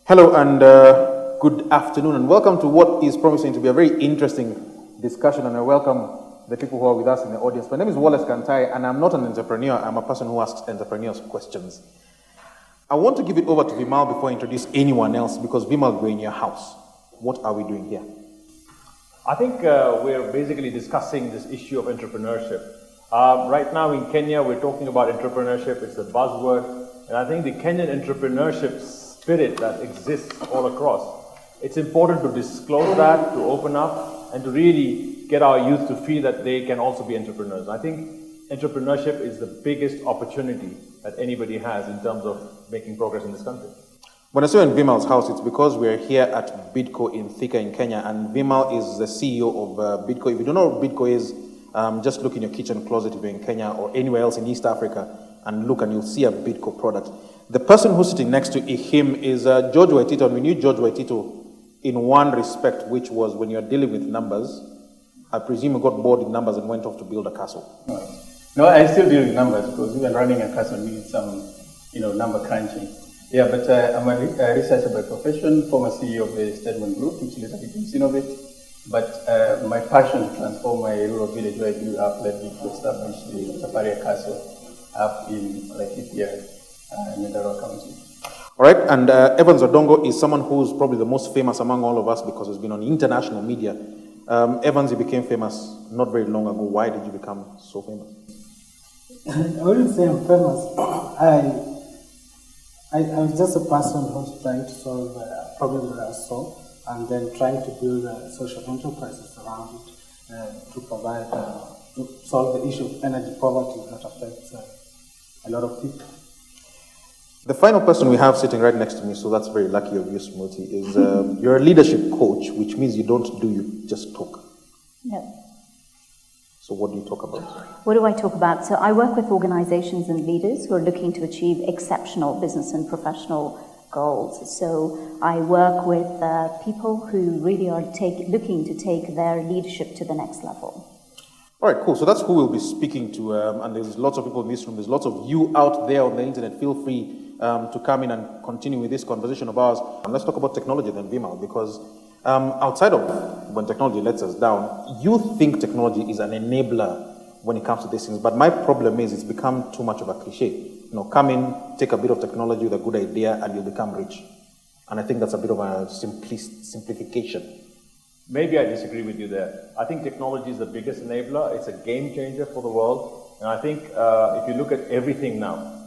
Hello and good afternoon, and welcome to what is promising to be a very interesting discussion. And I welcome the people who are with us in the audience. My name is Wallace Kantai, and I'm not an entrepreneur. I'm a person who asks entrepreneurs questions. I want to give it over to Vimal before I introduce anyone else, because Vimal, we're in your house. What are we doing here? I think we're basically discussing this issue of entrepreneurship. Right now in Kenya, we're talking about entrepreneurship. It's a buzzword. And I think the Kenyan entrepreneurship spirit that exists all across, it's important to disclose that, to open up, and to really get our youth to feel that they can also be entrepreneurs. I think entrepreneurship is the biggest opportunity that anybody has in terms of making progress in this country. When I say in Vimal's house, it's because we're here at Bidco in Thika in Kenya, and Vimal is the CEO of Bidco. If you don't know what Bidco is, just look in your kitchen closet if you're in Kenya or anywhere else in East Africa and look, and you'll see a Bidco product. The person who's sitting next to him is George Waitito, and we knew George Waitito in one respect, which was when you're dealing with numbers. I presume you got bored with numbers and went off to build a castle. No, I still deal with numbers, because even running a castle needs some, number crunching. Yeah, but I'm a researcher by profession, former CEO of the Stedman Group, which later became Innovate. But my passion to transform my rural village where I grew up led me to establish the Safaria Castle up in Laikipia, in Nyandarua County. All right, and Evans Odongo is someone who's probably the most famous among all of us because he's been on international media. Evans, you became famous not very long ago. Why did you become so famous? I wouldn't say I'm famous. I was just a person who's trying to solve a problem that I saw, and then trying to build social enterprises around it to provide, to solve the issue of energy poverty that affects a lot of people. The final person we have sitting right next to me, so that's very lucky of you, Smoothie, is you're a leadership coach, which means you don't do, you just talk. No. So what do you talk about? What do I talk about? So I work with organizations and leaders who are looking to achieve exceptional business and professional goals. So I work with people who really are looking to take their leadership to the next level. All right, cool. So that's who we'll be speaking to. And there's lots of people in this room. There's lots of you out there on the internet. Feel free to come in and continue with this conversation of ours. And let's talk about technology then, Vimal, because outside of when technology lets us down, you think technology is an enabler when it comes to these things. But my problem is it's become too much of a cliche. Come in, take a bit of technology with a good idea, and you'll become rich. And I think that's a bit of a simplification. Maybe I disagree with you there. I think technology is the biggest enabler. It's a game changer for the world. And I think if you look at everything now,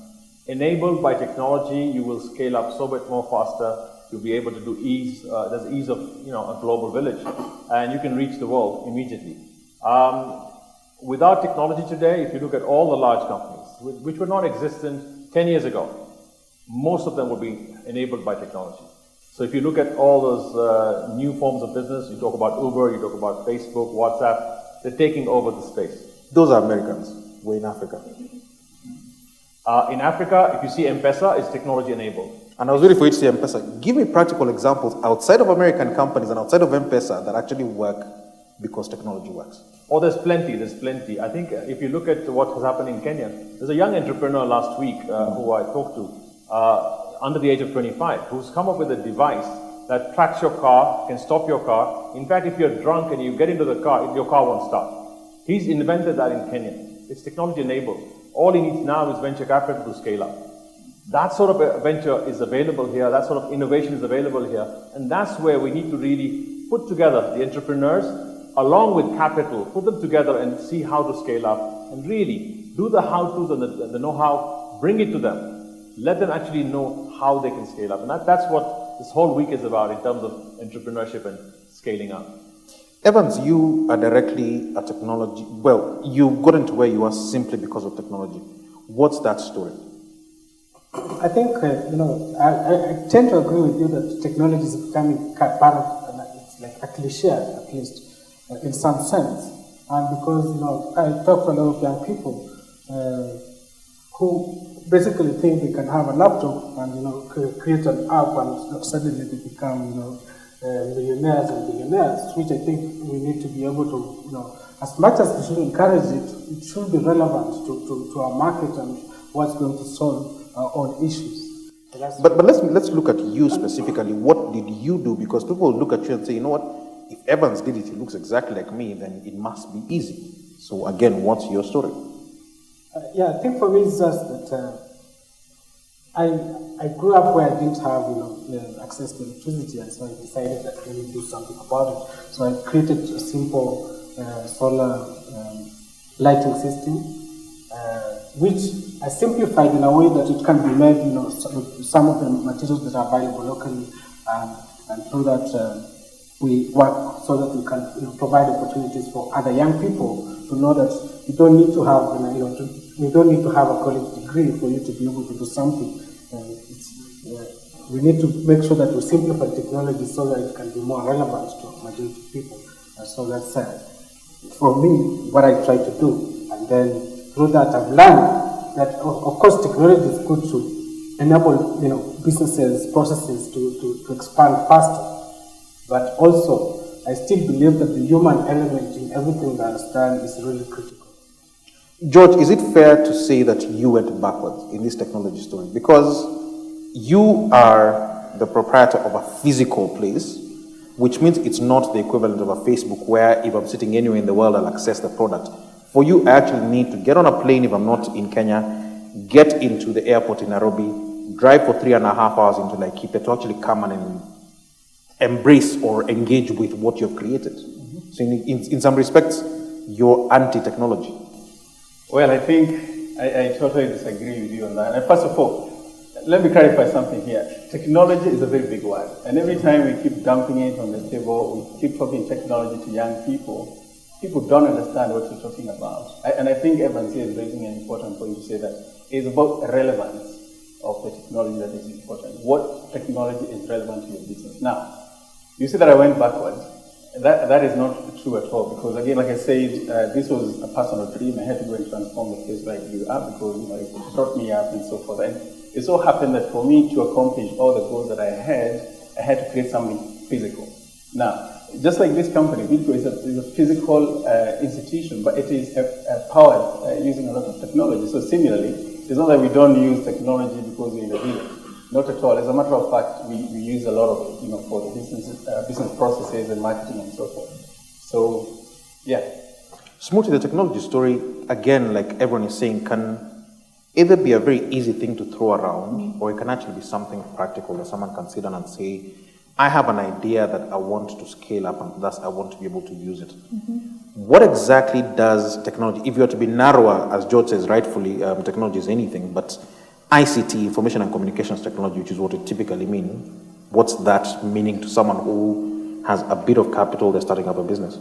enabled by technology, you will scale up so much more faster. You'll be able to do ease. There's ease of a global village, and you can reach the world immediately. Without technology today, if you look at all the large companies, which were not existent 10 years ago, most of them will be enabled by technology. So if you look at all those new forms of business, you talk about Uber, you talk about Facebook, WhatsApp, they're taking over the space. Those are Americans. We're in Africa. In Africa, if you see M-Pesa, it's technology enabled. And I was waiting for you to say M-Pesa. Give me practical examples outside of American companies and outside of M-Pesa that actually work because technology works. Oh, there's plenty. I think if you look at what has happened in Kenya, there's a young entrepreneur last week who I talked to, under the age of 25, who's come up with a device that tracks your car, can stop your car. In fact, if you're drunk and you get into the car, your car won't start. He's invented that in Kenya. It's technology enabled. All he needs now is venture capital to scale up. That sort of a venture is available here. That sort of innovation is available here. And that's where we need to really put together the entrepreneurs along with capital, put them together and see how to scale up and really do the how-tos and the know-how, bring it to them. Let them actually know how they can scale up. And that's what this whole week is about in terms of entrepreneurship and scaling up. Evans, you are directly a technology, you got into where you are simply because of technology. What's that story? I think, I tend to agree with you that technology is becoming part of, it's like a cliche, at least, in some sense. And because, I talk to a lot of young people who basically think they can have a laptop and, create an app and suddenly they become, millionaires and billionaires, which I think we need to be able to, as much as we should encourage it, it should be relevant to our market and what's going to solve our own issues. But let's look at you specifically. What did you do? Because people will look at you and say, you know what, if Evans did it, he looks exactly like me, then it must be easy. So again, what's your story? Yeah, I think for me it's just that I grew up where I didn't have access to electricity, and so I decided that I need to do something about it. So I created a simple solar lighting system, which I simplified in a way that it can be made, with some of the materials that are available locally, and through that we work so that we can provide opportunities for other young people to know that you don't need to have you don't need to have a college degree for you to be able to do something. We need to make sure that we simplify technology so that it can be more relevant to a majority of people. So that's for me what I try to do. And then through that I've learned that of course technology is good to enable businesses, processes to expand faster. But also I still believe that the human element in everything that is done is really critical. George, is it fair to say that you went backwards in this technology story? Because you are the proprietor of a physical place, which means it's not the equivalent of a Facebook where if I'm sitting anywhere in the world, I'll access the product. For you, I actually need to get on a plane if I'm not in Kenya, get into the airport in Nairobi, drive for 3.5 hours into Laikipia to actually come and embrace or engage with what you've created. Mm-hmm. So in some respects, you're anti-technology. Well, I think I totally disagree with you on that. And first of all, let me clarify something here. Technology is a very big word. And every time we keep dumping it on the table, we keep talking technology to young people, people don't understand what we're talking about. And I think Evans here is raising an important point to say that it's about relevance of the technology that is important. What technology is relevant to your business? Now, you said that I went backwards. That is not true at all, because again, like I said, this was a personal dream. I had to go and transform the place where I grew up because it brought me up and so forth. And it so happened that for me to accomplish all the goals that I had to create something physical. Now, just like this company, Vidco is a physical institution, but it is powered using a lot of technology. So similarly, it's not that we don't use technology because we're in a village. Not at all. As a matter of fact, we use a lot of it, for the business processes and marketing and so forth. So, yeah. Smoothie, the technology story, again, like everyone is saying, can either be a very easy thing to throw around, or it can actually be something practical that someone can sit down and say, I have an idea that I want to scale up, and thus I want to be able to use it. Mm-hmm. What exactly does technology, if you are to be narrower, as George says rightfully, technology is anything, but ICT, information and communications technology, which is what it typically means, what's that meaning to someone who has a bit of capital, they're starting up a business?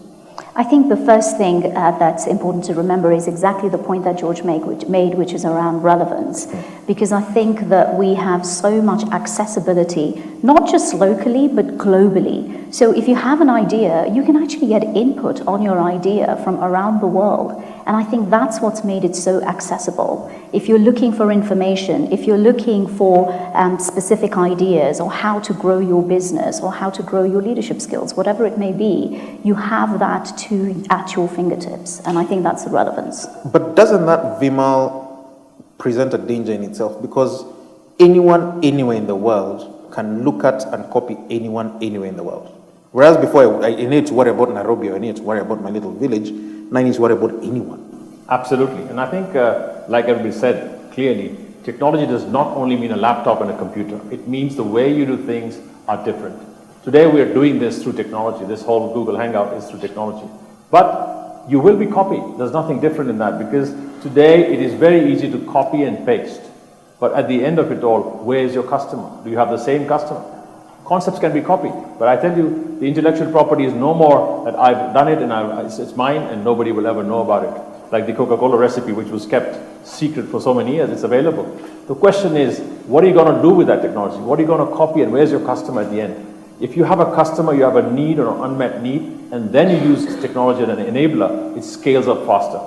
I think the first thing that's important to remember is exactly the point that George made, which is around relevance. Because I think that we have so much accessibility, not just locally, but globally. So if you have an idea, you can actually get input on your idea from around the world. And I think that's what's made it so accessible. If you're looking for information, if you're looking for specific ideas or how to grow your business or how to grow your leadership skills, whatever it may be, you have that at your fingertips. And I think that's the relevance. But doesn't that, Vimal, present a danger in itself? Because anyone, anywhere in the world can look at and copy anyone, anywhere in the world. Whereas before, I needed to worry about Nairobi, or I needed to worry about my little village, now I need to worry about anyone. Absolutely. And I think, like everybody said clearly, technology does not only mean a laptop and a computer. It means the way you do things are different. Today we are doing this through technology. This whole Google Hangout is through technology. But you will be copied. There's nothing different in that, because today it is very easy to copy and paste. But at the end of it all, where is your customer? Do you have the same customer? Concepts can be copied, but I tell you, the intellectual property is no more that I've done it and it's mine and nobody will ever know about it. Like the Coca-Cola recipe, which was kept secret for so many years, it's available. The question is, what are you going to do with that technology? What are you going to copy, and where's your customer at the end? If you have a customer, you have a need or an unmet need, and then you use technology as an enabler, it scales up faster.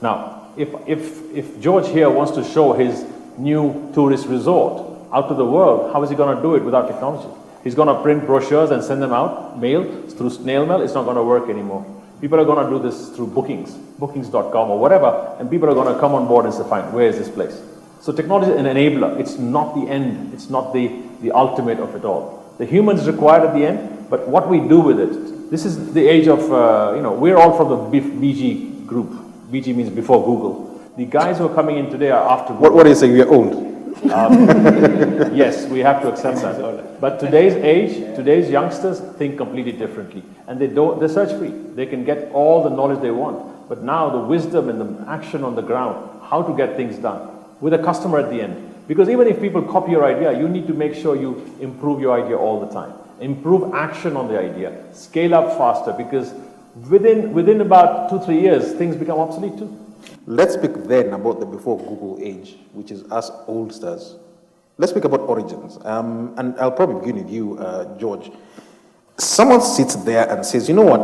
Now, if George here wants to show his new tourist resort out to the world, how is he going to do it without technology? He's going to print brochures and send them out, mail, through snail mail. It's not going to work anymore. People are going to do this through bookings.com or whatever, and people are going to come on board and say, fine, where is this place? So technology is an enabler. It's not the end. It's not the ultimate of it all. The human is required at the end, but what we do with it. This is the age of, we're all from the BG group. BG means before Google. The guys who are coming in today are after Google. What do you say? We are old. Yes, we have to accept that. But today's age, today's youngsters think completely differently. And they're search free. They can get all the knowledge they want. But now the wisdom and the action on the ground, how to get things done with a customer at the end. Because even if people copy your idea, you need to make sure you improve your idea all the time. Improve action on the idea. Scale up faster, because within about 2-3 years, things become obsolete too. Let's speak then about the before Google age, which is us oldsters. Let's speak about origins. And I'll probably begin with you, George. Someone sits there and says, you know what,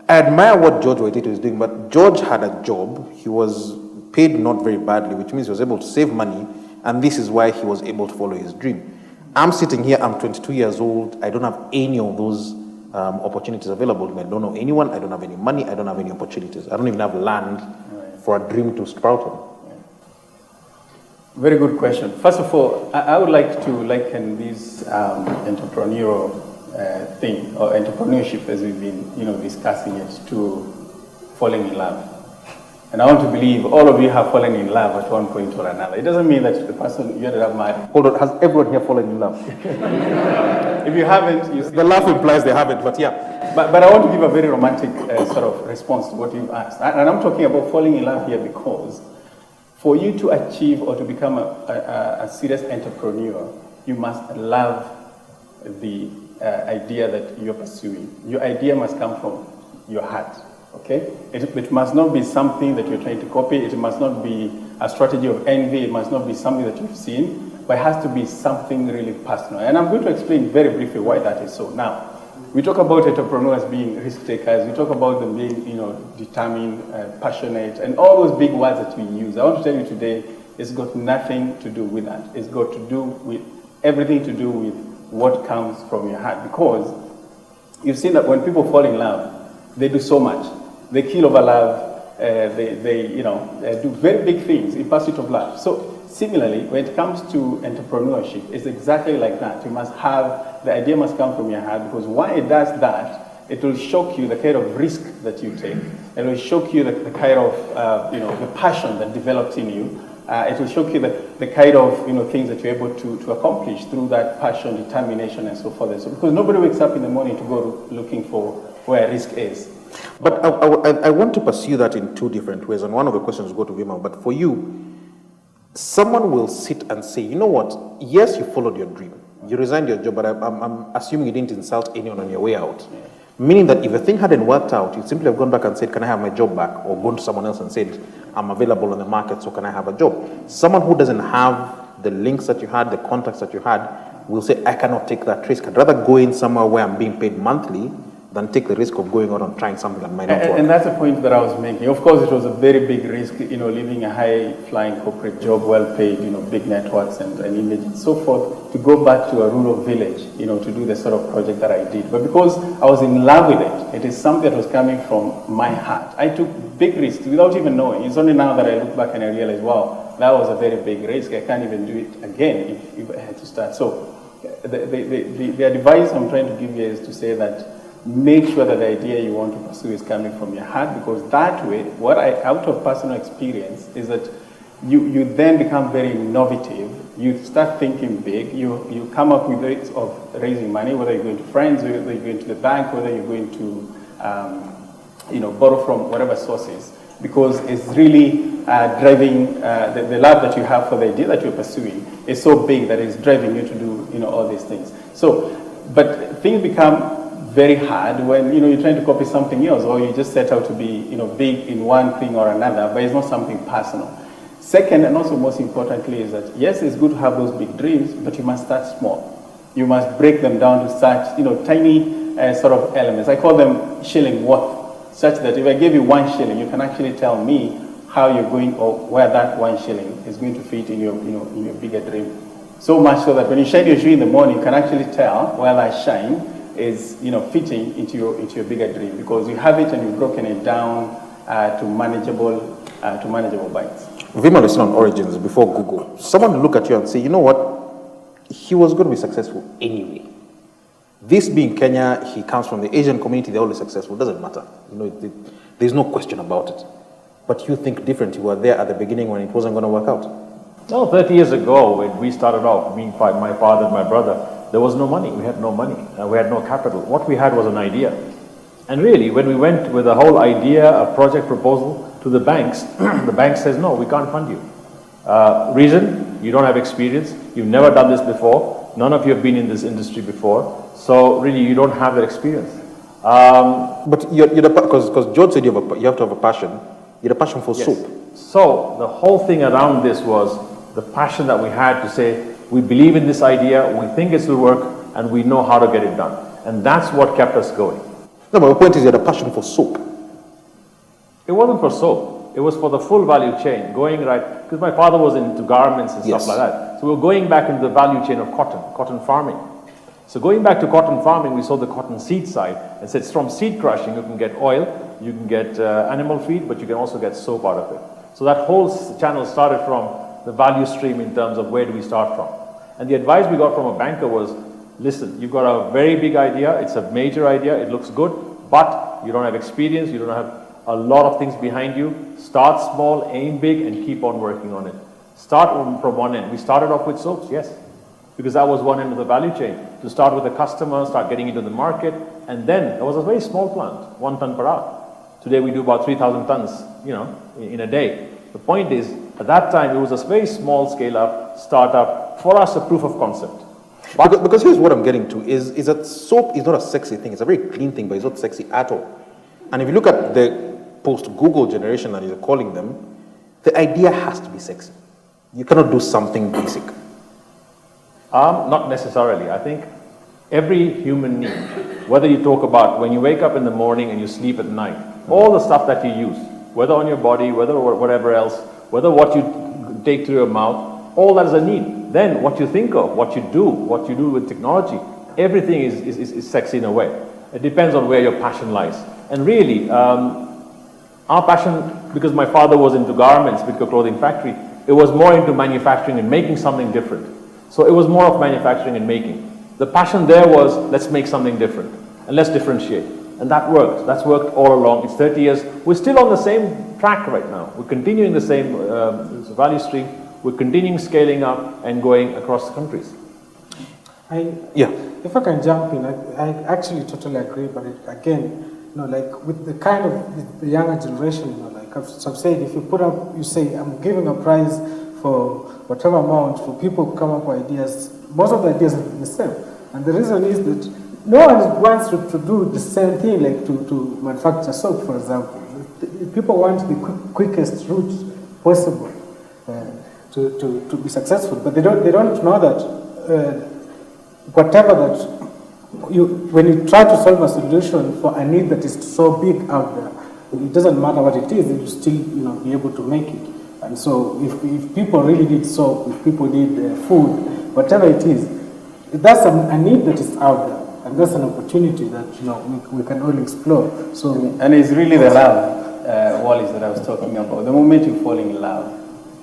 I admire what George Waitito is doing, but George had a job. He was paid not very badly, which means he was able to save money, and this is why he was able to follow his dream. I'm sitting here, I'm 22 years old, I don't have any of those opportunities available to me. I don't know anyone, I don't have any money, I don't have any opportunities. I don't even have land for a dream to sprout on. Very good question. First of all, I would like to liken this entrepreneurial thing, or entrepreneurship as we've been discussing it, to falling in love. And I want to believe all of you have fallen in love at one point or another. It doesn't mean that the person you ended up marrying. Hold on, has everyone here fallen in love? If you haven't, the laugh implies they haven't, but yeah. But I want to give a very romantic sort of response to what you've asked. And I'm talking about falling in love here because for you to achieve or to become a serious entrepreneur, you must love the idea that you're pursuing. Your idea must come from your heart. Okay? It must not be something that you're trying to copy. It must not be a strategy of envy. It must not be something that you've seen, but it has to be something really personal. And I'm going to explain very briefly why that is so. Now, we talk about entrepreneurs being risk takers. We talk about them being, determined, passionate, and all those big words that we use. I want to tell you today, it's got nothing to do with that. It's got to do with everything to do with what comes from your heart. Because you've seen that when people fall in love, they do so much. They kill over love. They do very big things in pursuit of love. So similarly, when it comes to entrepreneurship, it's exactly like that. You must have, the idea must come from your heart, because why it does that, it will shock you the kind of risk that you take. It will shock you the kind of, the passion that develops in you. It will shock you the kind of, things that you're able to accomplish through that passion, determination, and so forth. And so, because nobody wakes up in the morning to go looking for where risk is. But I want to pursue that in two different ways, and one of the questions will go to Vimal. But for you, someone will sit and say, you know what, yes, you followed your dream. You resigned your job, but I'm assuming you didn't insult anyone on your way out. Yeah. Meaning that if the thing hadn't worked out, you'd simply have gone back and said, can I have my job back? Or gone to someone else and said, I'm available on the market, so can I have a job? Someone who doesn't have the links that you had, the contacts that you had, will say, I cannot take that risk. I'd rather go in somewhere where I'm being paid monthly than take the risk of going out and trying something that might not work. And that's the point that I was making. Of course, it was a very big risk, leaving a high-flying corporate job, well-paid, big networks and image and so forth, to go back to a rural village, to do the sort of project that I did. But because I was in love with it, it is something that was coming from my heart. I took big risks without even knowing. It's only now that I look back and I realize, wow, that was a very big risk. I can't even do it again if I had to start. So the advice I'm trying to give you is to say that make sure that the idea you want to pursue is coming from your heart, because that way, out of personal experience, is that you then become very innovative. You start thinking big. You come up with ways of raising money, whether you're going to friends, whether you're going to the bank, whether you're going to borrow from whatever sources, because it's really driving the love that you have for the idea that you're pursuing is so big that it's driving you to do all these things. So, but things become very hard when you're trying to copy something else, or you just set out to be big in one thing or another, but it's not something personal. Second, and also most importantly, is that yes, it's good to have those big dreams, but you must start small. You must break them down to such tiny sort of elements. I call them shilling worth, such that if I give you 1 shilling, you can actually tell me how you're going, or where that 1 shilling is going to fit in your in your bigger dream. So much so that when you shine your shoe in the morning, you can actually tell where that shine is fitting into your bigger dream, because you have it and you've broken it down to manageable bites. Vimal is still on Origins before Google. Someone will look at you and say, you know what? He was going to be successful anyway. This being Kenya, he comes from the Asian community, they're always successful. It doesn't matter. There's no question about it. But you think different. You were there at the beginning when it wasn't going to work out. No, 30 years ago, when we started off, me, my father and my brother, there was no money. We had no money. We had no capital. What we had was an idea. And really, when we went with a whole idea, a project proposal to the banks, the bank says, no, we can't fund you. Reason, you don't have experience. You've never done this before. None of you have been in this industry before. So really, you don't have that experience. But because George said you have to have a passion. You had a passion for Yes. soap. So the whole thing around this was the passion that we had to say, we believe in this idea, we think it will work, and we know how to get it done. And that's what kept us going. No, but the point is you had a passion for soap. It wasn't for soap. It was for the full value chain, going right, because my father was into garments and Yes. stuff like that. So we were going back into the value chain of cotton farming. So going back to cotton farming, we saw the cotton seed side and said from seed crushing, you can get oil, you can get animal feed, but you can also get soap out of it. So that whole channel started from the value stream in terms of where do we start from. And the advice we got from a banker was, listen, you've got a very big idea, it's a major idea, it looks good, but you don't have experience, you don't have a lot of things behind you. Start small, aim big, and keep on working on it. Start from one end. We started off with soaps, yes, because that was one end of the value chain. To start with the customer, start getting into the market, and then it was a very small plant, 1 ton per hour. Today we do about 3,000 tons, in a day. The point is, at that time, it was a very small scale-up, startup, for us a proof of concept. Because here's what I'm getting to, is that soap is not a sexy thing. It's a very clean thing, but it's not sexy at all. And if you look at the post-Google generation that you're calling them, the idea has to be sexy. You cannot do something basic. Not necessarily. I think every human need, whether you talk about when you wake up in the morning and you sleep at night, all the stuff that you use, whether on your body, whether whatever else, whether what you take through your mouth, all that is a need. Then what you think of, what you do with technology, everything is sexy in a way. It depends on where your passion lies. And really, our passion, because my father was into garments, with a clothing factory, it was more into manufacturing and making something different. So it was more of manufacturing and making. The passion there was, let's make something different and let's differentiate. And that worked. That's worked all along. It's 30 years. We're still on the same track right now. We're continuing the same value stream. We're continuing scaling up and going across the countries. If I can jump in, I actually totally agree. But with the kind of the younger generation, like I've said, if you say, I'm giving a prize for whatever amount for people who come up with ideas, most of the ideas are the same. And the reason is that no one wants to do the same thing, like to manufacture soap, for example. People want the quickest route possible to be successful, but they don't know that whatever that when you try to solve a solution for a need that is so big out there, it doesn't matter what it is, you still be able to make it. And so if people really need soap, if people need food, whatever it is, that's a need that is out there. And that's an opportunity that we can all explore. So, and it's really the love, Wallace, that I was talking about. The moment you fall in love,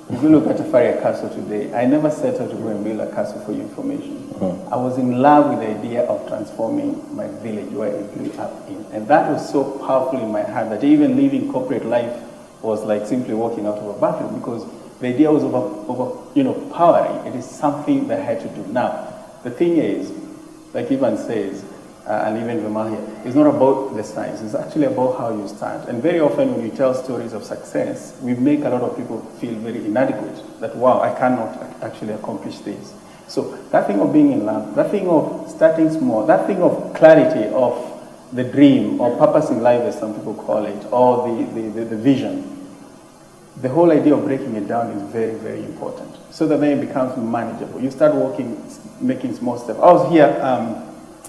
if you look at Tafaria Castle today, I never set out to go and build a castle for your information. I was in love with the idea of transforming my village where I grew up in. And that was so powerful in my heart that even living corporate life was like simply walking out of a bathroom, because the idea was powering. It is something that I had to do. Now, the thing is, like Ivan says, and even Vimal here, it's not about the science, it's actually about how you start. And very often when we tell stories of success, we make a lot of people feel very inadequate, that wow, I cannot actually accomplish this. So that thing of being in love, that thing of starting small, that thing of clarity of the dream or purpose in life, as some people call it, or the vision, the whole idea of breaking it down is very, very important, so that then it becomes manageable. You start making small steps. I was here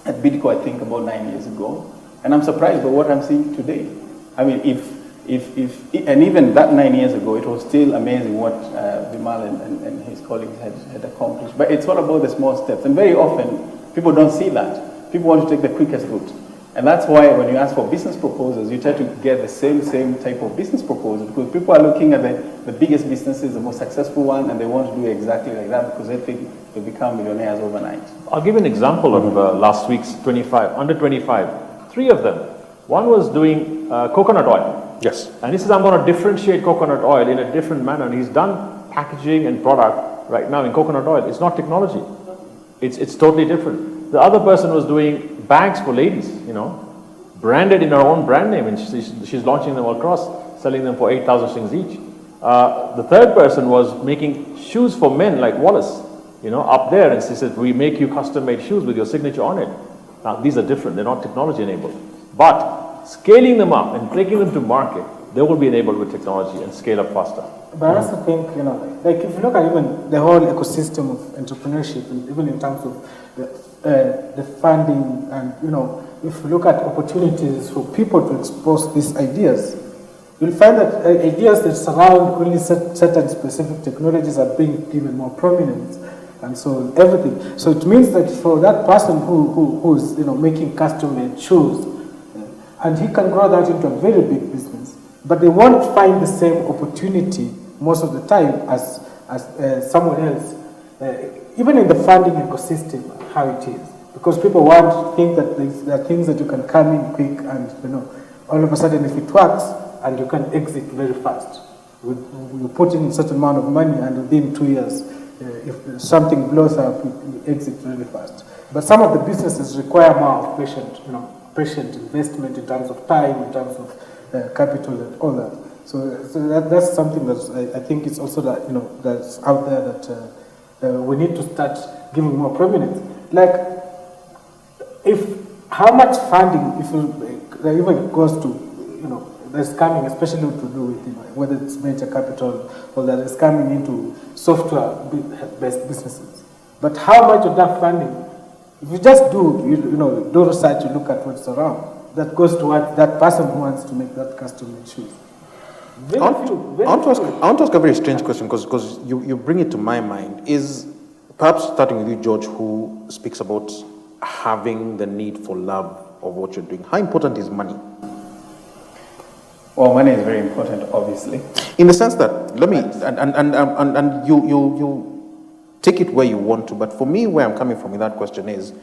at Bidco, I think, about 9 years ago, and I'm surprised by what I'm seeing today. I mean, and even that 9 years ago, it was still amazing what Vimal and his colleagues had accomplished. But it's all about the small steps, and very often people don't see that. People want to take the quickest route. And that's why when you ask for business proposals, you try to get the same type of business proposal, because people are looking at the biggest businesses, the most successful one, and they want to do exactly like that because they think they'll become millionaires overnight. I'll give you an example of last week's 25, under 25, 3 of them. One was doing coconut oil. Yes. And he says, I'm going to differentiate coconut oil in a different manner. And he's done packaging and product right now in coconut oil. It's not technology. It's totally different. The other person was doing bags for ladies, you know, branded in her own brand name, and she's launching them all across, selling them for 8,000 shillings each. The third person was making shoes for men like Wallace, you know, up there, and she said, we make you custom-made shoes with your signature on it. Now, these are different. They're not technology-enabled. But scaling them up and taking them to market, they will be enabled with technology and scale up faster. But I also think, you know, like if you look at even the whole ecosystem of entrepreneurship, and even in terms of the funding, and, you know, if you look at opportunities for people to expose these ideas, you'll find that ideas that surround only certain specific technologies are being given more prominence, and so everything. So it means that for that person who's, you know, making custom-made shoes, and he can grow that into a very big business, but they won't find the same opportunity most of the time as someone else, even in the funding ecosystem, how it is. Because people want to think that there are things that you can come in quick and, you know, all of a sudden if it works, and you can exit very fast. You put in a certain amount of money, and within 2 years, if something blows up, you exit really fast. But some of the businesses require more of patient investment in terms of time, in terms of capital, and all that. So that's something that I think is also that, you know, that's out there that we need to start giving more prominence. Like, how much funding, if even goes to, you know, that's coming, especially to do with, you know, whether it's venture capital or that is coming into software-based businesses. But how much of that funding, if you just do research, you look at what's around, that goes towards that person who wants to make that custom-made shoes. I want to ask a very strange question, because you bring it to my mind, is perhaps starting with you, George, who speaks about having the need for love of what you're doing. How important is money? Well, money is very important, obviously. In the sense that, let me, and you take it where you want to, but for me, where I'm coming from with that question is,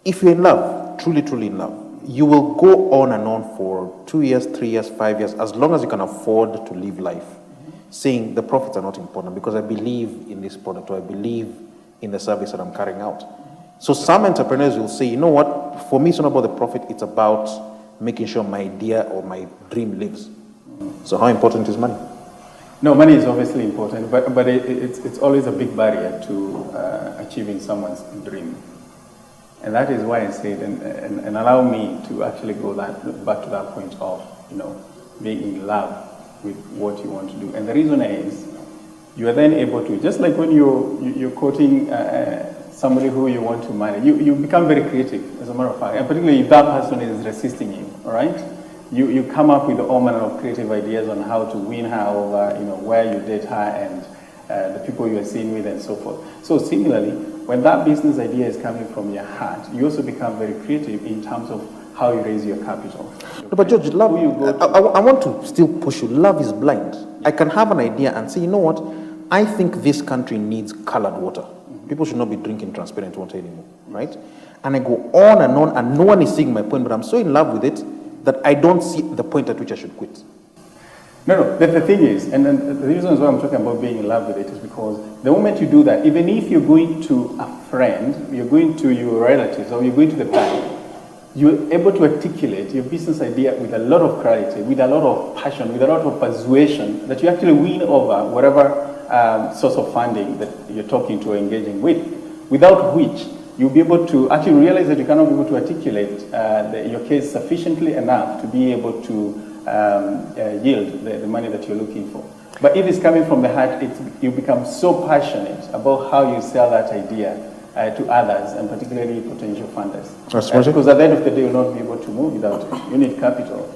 if you're in love, truly in love, you will go on and on for 2 years, 3 years, 5 years, as long as you can afford to live life, saying the profits are not important because I believe in this product, or I believe in the service that I'm carrying out. So some entrepreneurs will say, you know what, for me it's not about the profit, it's about making sure my idea or my dream lives. So how important is money? No, money is obviously important, but it's always a big barrier to achieving someone's dream. And that is why I said, and allow me to actually go back to that point of, you know, being in love with what you want to do. And the reason is, you are then able to, just like when you're quoting somebody who you want to marry, you become very creative, as a matter of fact, and particularly if that person is resisting you, all right? You come up with all manner of creative ideas on how to win her over, you know, where you date her, and the people you are seeing with, and so forth. So similarly, when that business idea is coming from your heart, you also become very creative in terms of how you raise your capital. No, but George, love, I want to still push you. Love is blind. I can have an idea and say, you know what, I think this country needs colored water. People should not be drinking transparent water anymore, right? And I go on, and no one is seeing my point, but I'm so in love with it that I don't see the point at which I should quit. No, the thing is, and the reason why I'm talking about being in love with it is because the moment you do that, even if you're going to a friend, you're going to your relatives, or you're going to the bank, you're able to articulate your business idea with a lot of clarity, with a lot of passion, with a lot of persuasion, that you actually win over whatever source of funding that you're talking to or engaging with, without which you'll be able to actually realize that you cannot be able to articulate your case sufficiently enough to be able to yield the money that you're looking for. But if it's coming from the heart, you become so passionate about how you sell that idea to others, and particularly potential funders. Smoothie? Because at the end of the day, you'll not be able to move without, you need capital,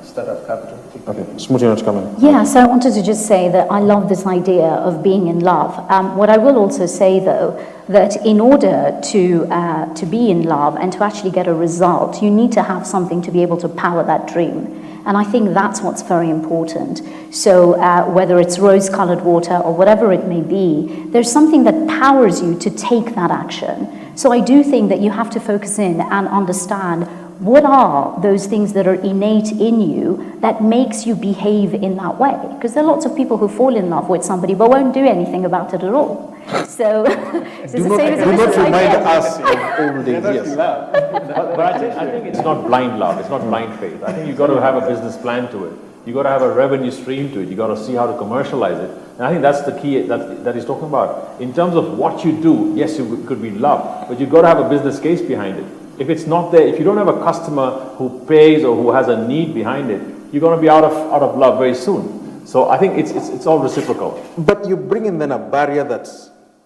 startup capital. Okay, Smoothie, not coming. Yeah, so I wanted to just say that I love this idea of being in love. What I will also say, though, that in order to be in love and to actually get a result, you need to have something to be able to power that dream. And I think that's what's very important. So whether it's rose-colored water or whatever it may be, there's something that powers you to take that action. So I do think that you have to focus in and understand what are those things that are innate in you that makes you behave in that way. Because there are lots of people who fall in love with somebody but won't do anything about it at all. So it's the same as a do not business remind idea. us of old days, yes. But I think it's not blind love, it's not blind faith. I think you've got to have a business plan to it. You've got to have a revenue stream to it. You've got to see how to commercialize it. And I think that's the key that he's talking about. In terms of what you do, yes, it could be love, but you've got to have a business case behind it. If it's not there, if you don't have a customer who pays or who has a need behind it, you're going to be out of love very soon. So I think it's all reciprocal. But you bring in then a barrier that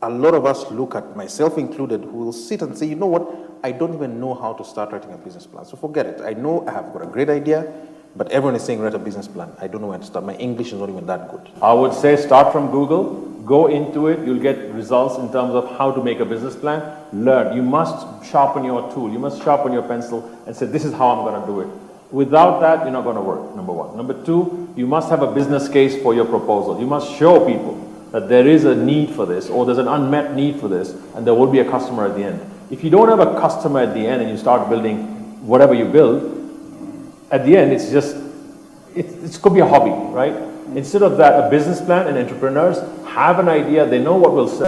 a lot of us look at, myself included, who will sit and say, you know what, I don't even know how to start writing a business plan. So forget it. I know I have got a great idea, but everyone is saying write a business plan. I don't know where to start. My English is not even that good. I would say start from Google, go into it, you'll get results in terms of how to make a business plan. Learn. You must sharpen your tool, you must sharpen your pencil and say, this is how I'm going to do it. Without that, you're not going to work, number one. Number two, you must have a business case for your proposal. You must show people that there is a need for this, or there's an unmet need for this, and there will be a customer at the end. If you don't have a customer at the end and you start building whatever you build, at the end, it could be a hobby, right? Instead of that, a business plan and entrepreneurs have an idea, they know what will sell.